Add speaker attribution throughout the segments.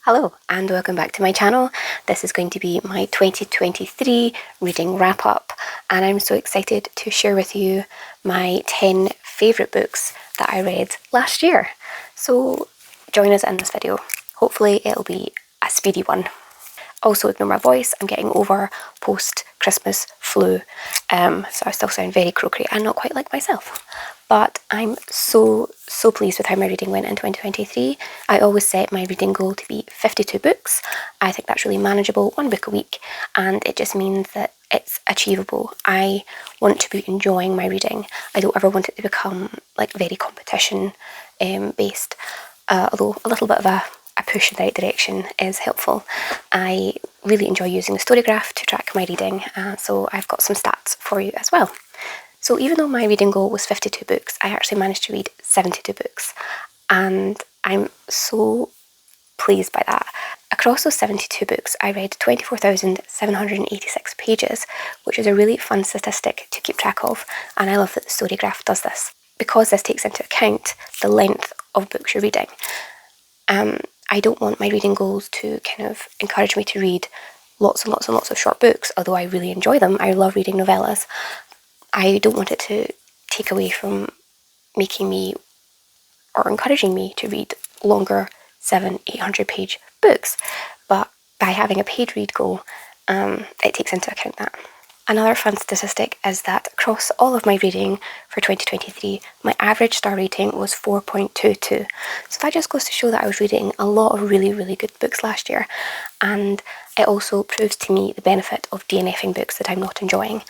Speaker 1: Hello and welcome back to my channel. This is going to be my 2023 reading wrap up, and I'm so excited to share with you my 10 favourite books that I read last year. So join us in this video. Hopefully it'll be a speedy one. Also ignore my voice, I'm getting over post-Christmas flu, so I still sound very croaky and not quite like myself. But I'm so pleased with how my reading went in 2023. I always set my reading goal to be 52 books. I think that's really manageable, one book a week, and it just means that it's achievable. I want to be enjoying my reading. I don't ever want it to become like very competition based, although a little bit of a push in the right direction is helpful. I really enjoy using the StoryGraph to track my reading, so I've got some stats for you as well. So even though my reading goal was 52 books, I actually managed to read 72 books, and I'm so pleased by that. Across those 72 books, I read 24,786 pages, which is a really fun statistic to keep track of, and I love that the StoryGraph does this, because this takes into account the length of books you're reading. I don't want my reading goals to kind of encourage me to read lots and lots and lots of short books, although I really enjoy them. I love reading novellas. I don't want it to take away from making me or encouraging me to read longer 700-800 page books, but by having a paid read goal, it takes into account that. Another fun statistic is that across all of my reading for 2023, my average star rating was 4.22. So that just goes to show that I was reading a lot of really good books last year, and it also proves to me the benefit of DNFing books that I'm not enjoying.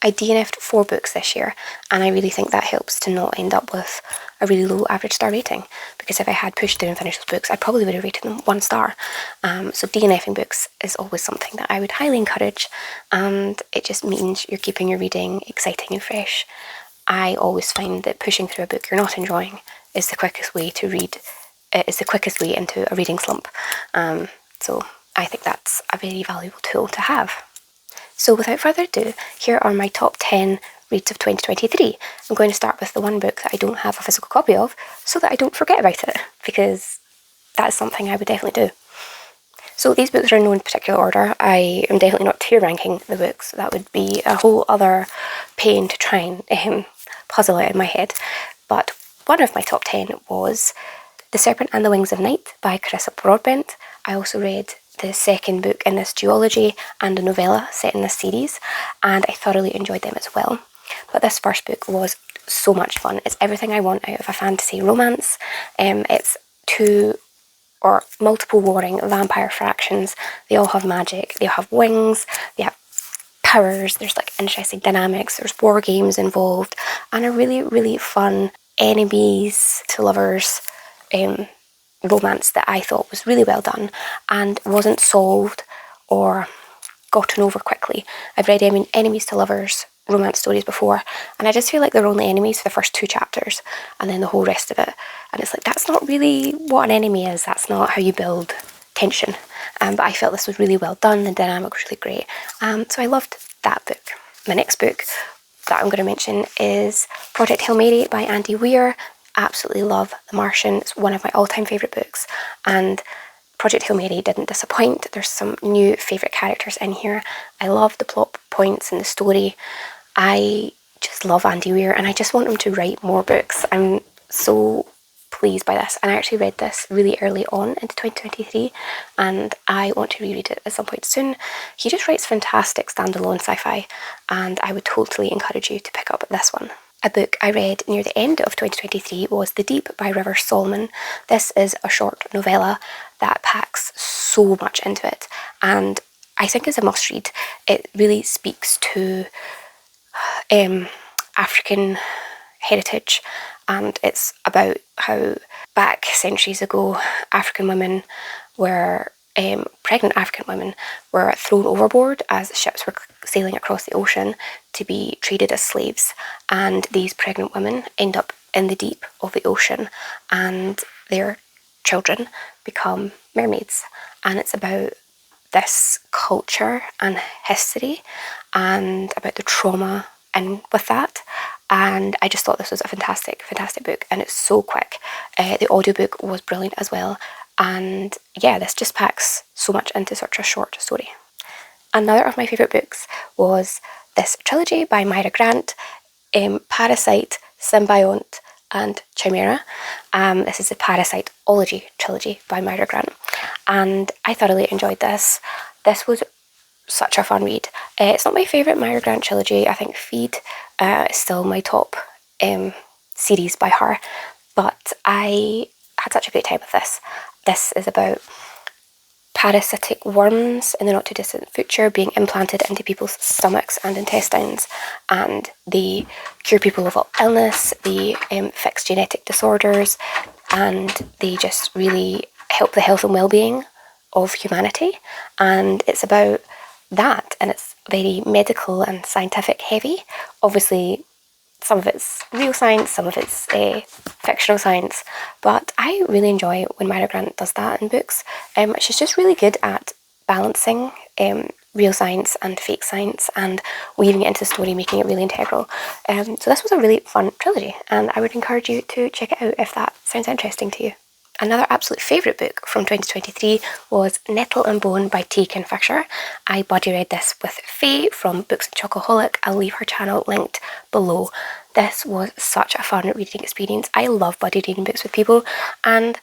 Speaker 1: I DNF'd 4 books this year, and I really think that helps to not end up with a really low average star rating, because if I had pushed through and finished those books, I probably would have rated them 1 star. So DNFing books is always something that I would highly encourage, and it just means you're keeping your reading exciting and fresh. I always find that pushing through a book you're not enjoying is the quickest way to read, is the quickest way into a reading slump. So I think that's a very valuable tool to have. So without further ado, here are my top 10 reads of 2023. I'm going to start with the one book that I don't have a physical copy of, so that I don't forget about it, because that's something I would definitely do. So these books are in no particular order. I am definitely not tier ranking the books. That would be a whole other pain to try and puzzle out in my head. But one of my top 10 was The Serpent and the Wings of Night by Carissa Broadbent. I also read the second book in this duology and a novella set in this series, and I thoroughly enjoyed them as well. But this first book was so much fun. It's everything I want out of a fantasy romance. It's 2 or multiple warring vampire fractions. They all have magic, they all have wings, they have powers, there's like interesting dynamics, there's war games involved, and a really fun enemies to lovers romance that I thought was really well done and wasn't solved or gotten over quickly. I've read enemies to lovers romance stories before, and I just feel like they're only enemies for the first 2 chapters and then the whole rest of it, and it's like, that's not really what an enemy is, that's not how you build tension. But I felt this was really well done, the dynamic was really great, so I loved that book. My next book that I'm going to mention is Project Hail Mary by Andy Weir. Absolutely love The Martian. It's one of my all-time favourite books, and Project Hail Mary didn't disappoint. There's some new favourite characters in here. I love the plot points and the story. I just love Andy Weir, and I just want him to write more books. I'm so pleased by this, and I actually read this really early on into 2023, and I want to reread it at some point soon. He just writes fantastic standalone sci-fi, and I would totally encourage you to pick up this one. A book I read near the end of 2023 was The Deep by River Solomon. This is a short novella that packs so much into it, and I think is a must-read. It really speaks to African heritage, and it's about how back centuries ago African women were pregnant African women were thrown overboard as ships were sailing across the ocean to be traded as slaves, and these pregnant women end up in the deep of the ocean, and their children become mermaids. And it's about this culture and history and about the trauma in with that, and I just thought this was a fantastic book, and it's so quick. The audiobook was brilliant as well, and yeah, this just packs so much into such a short story. Another of my favourite books was this trilogy by Myra Grant, Parasite, Symbiont and Chimera. This is the Parasiteology trilogy by Myra Grant, and I thoroughly enjoyed this. This was such a fun read. It's not my favourite Myra Grant trilogy. I think Feed is still my top series by her, but I had such a great time with this. This is about parasitic worms in the not too distant future being implanted into people's stomachs and intestines, and they cure people of illness, they fix genetic disorders, and they just really help the health and well-being of humanity. And it's about that, and it's very medical and scientific heavy. Obviously some of it's real science, some of it's fictional science, but I really enjoy when Myra Grant does that in books. She's just really good at balancing real science and fake science and weaving it into the story, making it really integral. So this was a really fun trilogy, and I would encourage you to check it out if that sounds interesting to you. Another absolute favourite book from 2023 was Nettle and Bone by T. Fisher. I buddy read this with Faye from Books and Chocoholic. I'll leave her channel linked below. This was such a fun reading experience. I love buddy reading books with people, and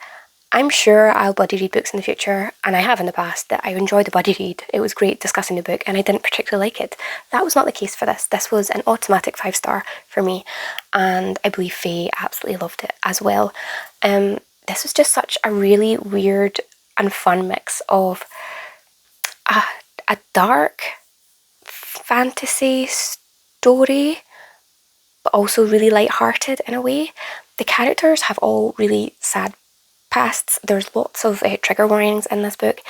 Speaker 1: I'm sure I'll buddy read books in the future, and I have in the past, that I enjoyed the buddy read. It was great discussing the book, and I didn't particularly like it. That was not the case for this. This was an automatic 5-star for me, and I believe Faye absolutely loved it as well. This was just such a really weird and fun mix of a dark fantasy story, but also really light-hearted in a way. The characters have all really sad pasts. There's lots of trigger warnings in this book,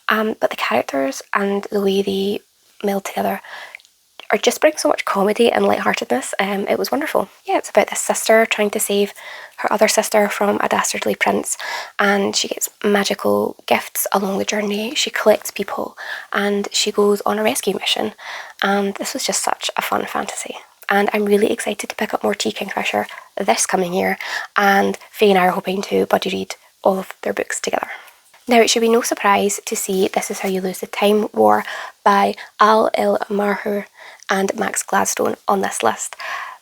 Speaker 1: but the characters and the way they meld together or just bring so much comedy and lightheartedness. It was wonderful. Yeah, it's about this sister trying to save her other sister from a dastardly prince, and she gets magical gifts along the journey. She collects people, and she goes on a rescue mission. And this was just such a fun fantasy. And I'm really excited to pick up more T. Kingfisher this coming year, and Faye and I are hoping to buddy read all of their books together. Now, it should be no surprise to see This Is How You Lose the Time War by Al El Marhur and Max Gladstone on this list.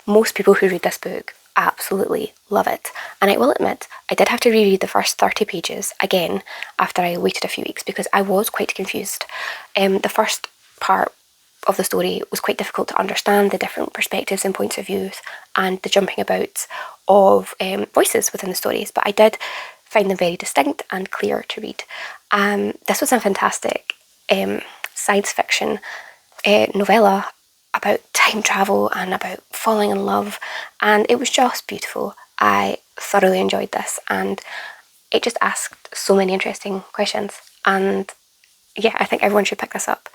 Speaker 1: Most people who read this book absolutely love it, and I will admit I did have to reread the first 30 pages again after I waited a few weeks because I was quite confused. The first part of the story was quite difficult to understand, the different perspectives and points of view and the jumping about of voices within the stories, but I did find them very distinct and clear to read. This was a fantastic science fiction novella about time travel and about falling in love, and it was just beautiful. I thoroughly enjoyed this, and it just asked so many interesting questions, and yeah, I think everyone should pick this up.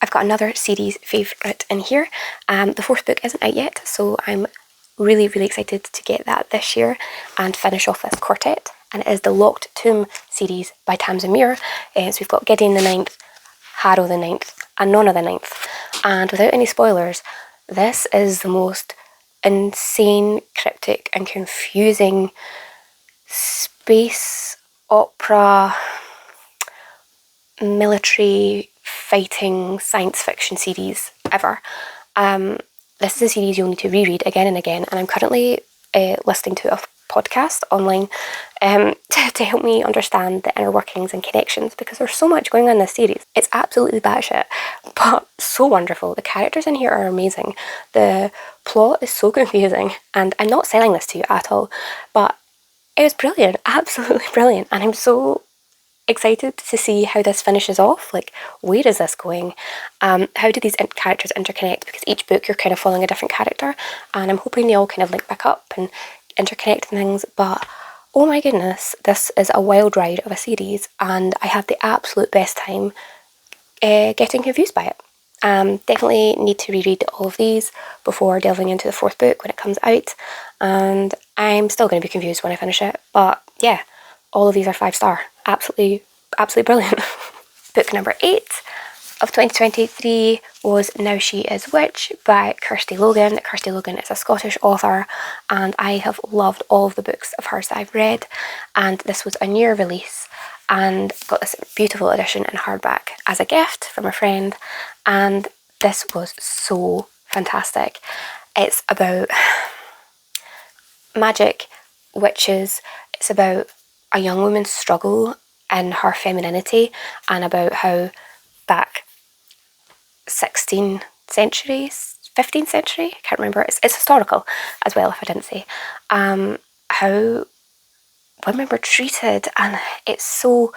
Speaker 1: I've got another series favourite in here. The fourth book isn't out yet, so I'm really excited to get that this year and finish off this quartet, and it is the Locked Tomb series by Tamsin Muir. So we've got Gideon the Ninth, Harrow the Ninth, and Nonna the Ninth. And without any spoilers, this is the most insane, cryptic and confusing space opera, military fighting science fiction series ever. This is a series you'll need to reread again and again, and I'm currently listening to a podcast online to help me understand the inner workings and connections, because there's so much going on in this series. It's absolutely batshit, but so wonderful. The characters in here are amazing. The plot is so confusing, and I'm not selling this to you at all, but it was brilliant, absolutely brilliant, and I'm so excited to see how this finishes off. Like, where is this going? How do these characters interconnect? Because each book you're kind of following a different character, and I'm hoping they all kind of link back up and interconnect things. But oh my goodness, this is a wild ride of a series, and I had the absolute best time getting confused by it. Definitely need to reread all of these before delving into the fourth book when it comes out, and I'm still going to be confused when I finish it, but yeah, all of these are 5-star. Absolutely brilliant. Book number 8 of 2023 was Now She Is Witch by Kirsty Logan. Kirsty Logan is a Scottish author, and I have loved all of the books of hers that I've read, and this was a newer release, and got this beautiful edition in hardback as a gift from a friend, and this was so fantastic. It's about magic, witches. It's about a young woman's struggle in her femininity, and about how back 16th century, 15th century, I can't remember, it's historical as well if I didn't say, how women were treated, and it's so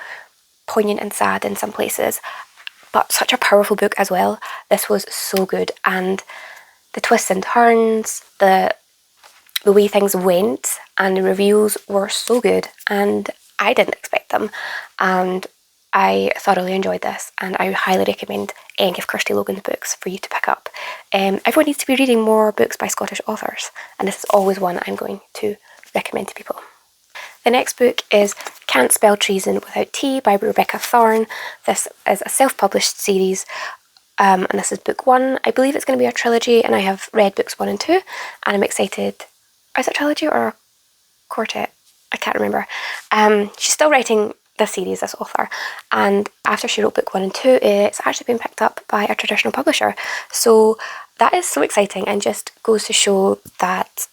Speaker 1: poignant and sad in some places, but such a powerful book as well. This was so good, and the twists and turns, the way things went, and the reveals were so good, and I didn't expect them, and I thoroughly enjoyed this, and I highly recommend any of Kirsty Logan's books for you to pick up. Everyone needs to be reading more books by Scottish authors, and this is always one I'm going to recommend to people. The next book is Can't Spell Treason Without T by Rebecca Thorne. This is a self-published series, and this is book 1. I believe it's going to be a trilogy, and I have read books 1 and 2, and I'm excited. Is it a trilogy or a quartet? I can't remember. She's still writing this series, this author, and after she wrote book 1 and 2, it's actually been picked up by a traditional publisher. So that is so exciting, and just goes to show that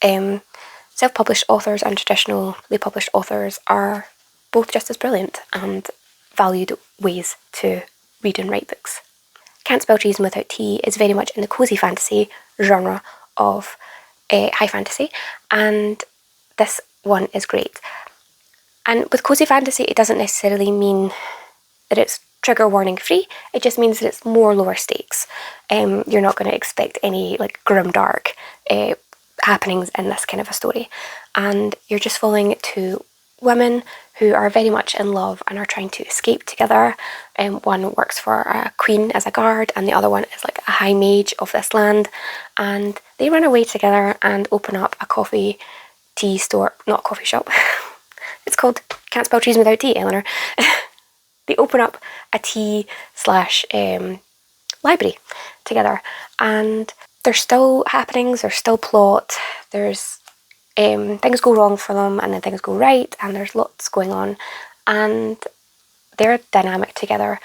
Speaker 1: self-published authors and traditionally published authors are both just as brilliant and valued ways to read and write books. Can't Spell Treason Without T is very much in the cosy fantasy genre of high fantasy, and this one is great. And with cosy fantasy, it doesn't necessarily mean that it's trigger warning free, it just means that it's more lower stakes. You're not going to expect any like grim dark happenings in this kind of a story, and you're just following two women who are very much in love and are trying to escape together. One works for a queen as a guard, and the other one is like a high mage of this land, and they run away together and open up a coffee tea store, not coffee shop. It's called Can't Spell Treason Without Tea, Eleanor. They open up a tea slash library together, and there's still happenings, there's still plot, there's things go wrong for them, and then things go right, and there's lots going on, and their dynamic together,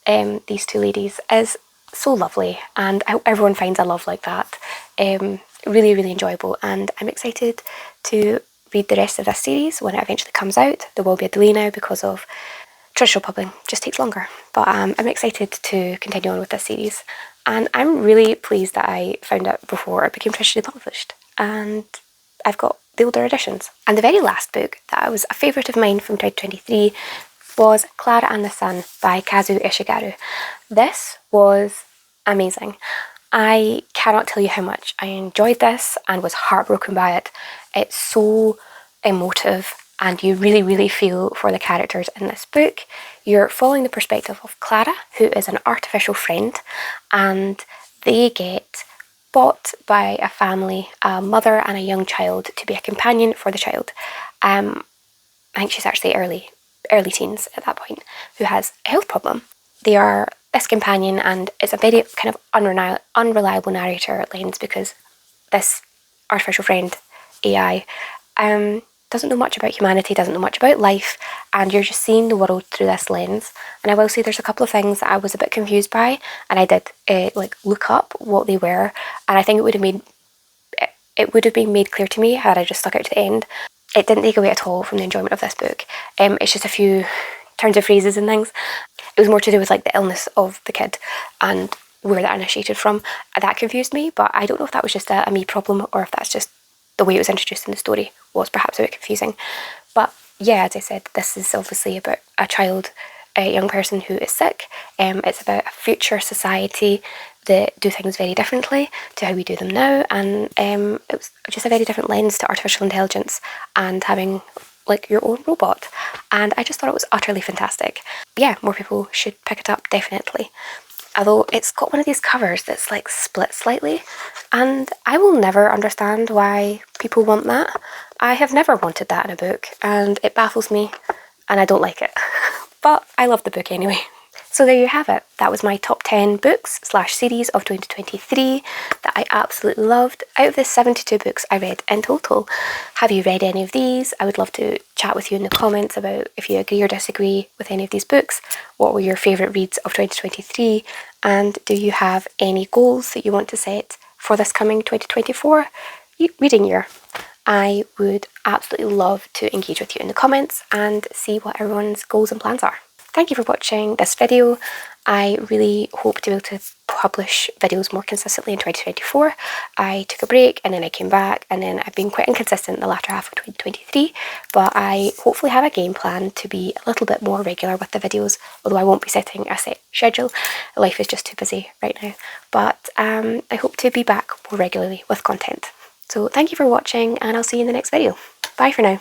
Speaker 1: these two ladies, is so lovely, and everyone finds a love like that. Really, really enjoyable, and I'm excited to read the rest of this series when it eventually comes out. There will be a delay now because of traditional publishing, just takes longer, but I'm excited to continue on with this series, and I'm really pleased that I found it before it became traditionally published, and I've got the older editions. And the very last book that was a favourite of mine from 2023 was Clara and the Sun by Kazuo Ishigaru. This was amazing. I cannot tell you how much I enjoyed this and was heartbroken by it. It's so emotive, and you really, really feel for the characters in this book. You're following the perspective of Clara, who is an artificial friend, and they get bought by a family, a mother and a young child, to be a companion for the child. I think she's actually early teens at that point, who has a health problem. They are this companion, and it's a very kind of unreliable narrator lens, because this artificial friend, AI, doesn't know much about humanity, doesn't know much about life, and you're just seeing the world through this lens. And I will say there's a couple of things that I was a bit confused by, and I did look up what they were, and I think it would have been made clear to me had I just stuck out to the end. It didn't take away at all from the enjoyment of this book. It's just a few turns of phrases and things. It was more to do with like the illness of the kid and where that initiated from. That confused me, but I don't know if that was just a me problem, or if that's just the way it was introduced in the story was perhaps a bit confusing. But yeah, as I said, this is obviously about a young person who is sick. It's about a future society that do things very differently to how we do them now, and it was just a very different lens to artificial intelligence and having like your own robot, and I just thought it was utterly fantastic. Yeah, more people should pick it up, definitely. Although it's got one of these covers that's like split slightly, and I will never understand why people want that. I have never wanted that in a book, and it baffles me, and I don't like it. But I love the book anyway. So there you have it. That was my top 10 books / series of 2023 that I absolutely loved out of the 72 books I read in total. Have you read any of these? I would love to chat with you in the comments about if you agree or disagree with any of these books. What were your favourite reads of 2023? And do you have any goals that you want to set for this coming 2024 reading year? I would absolutely love to engage with you in the comments and see what everyone's goals and plans are. Thank you for watching this video. I really hope to be able to publish videos more consistently in 2024. I took a break and then I came back, and then I've been quite inconsistent in the latter half of 2023, but I hopefully have a game plan to be a little bit more regular with the videos, although I won't be setting a set schedule. Life is just too busy right now, but I hope to be back more regularly with content. So thank you for watching, and I'll see you in the next video. Bye for now.